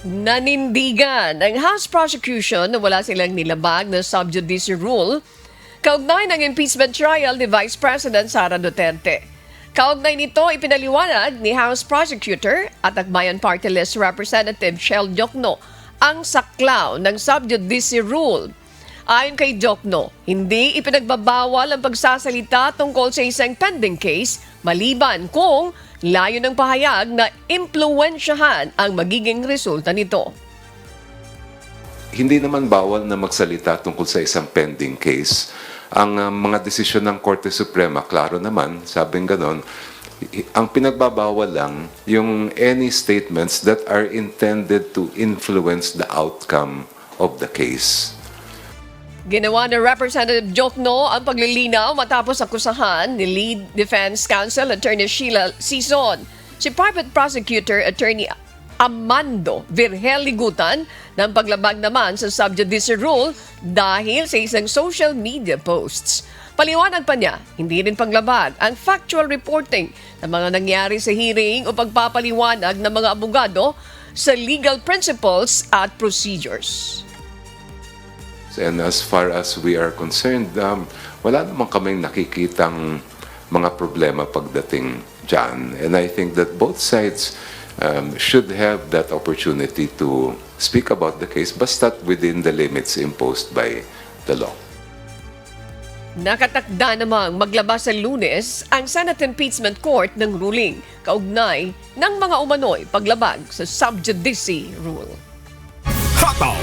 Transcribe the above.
Nanindigan ang House prosecution na wala silang nilabag na sub judice rule kaugnay ng impeachment trial ni Vice President Sara Duterte. Kaugnay nito, ipinaliwanag ni House Prosecutor at Akbayan Party List Representative Shell Diokno ang saklaw ng sub judice rule. Ayon kay Diokno, hindi ipinagbabawal ang pagsasalita tungkol sa isang pending case maliban kung layo ng pahayag na impluwensyahan ang magiging resulta nito. Hindi naman bawal na magsalita tungkol sa isang pending case. Ang mga desisyon ng Korte Suprema, klaro naman, sabing ganon, ang pinagbabawal lang yung any statements that are intended to influence the outcome of the case. Ginawa ni Representative Diokno ang paglilinaw matapos akusahan ni Lead Defense Counsel Attorney Sheila Sison, si Private Prosecutor Attorney Amando Virgel Ligutan ng paglabag naman sa sub judice rule dahil sa isang social media posts. Paliwanag pa niya, hindi rin paglabag ang factual reporting ng mga nangyari sa hearing o pagpapaliwanag ng mga abogado sa legal principles at procedures. And as far as we are concerned, wala naman kaming nakikitang mga problema pagdating dyan. And I think that both sides should have that opportunity to speak about the case, basta't within the limits imposed by the law. Nakatakda namang maglabas sa Lunes ang Senate Impeachment Court ng ruling kaugnay ng mga umano'y paglabag sa sub judice rule. Hotdog!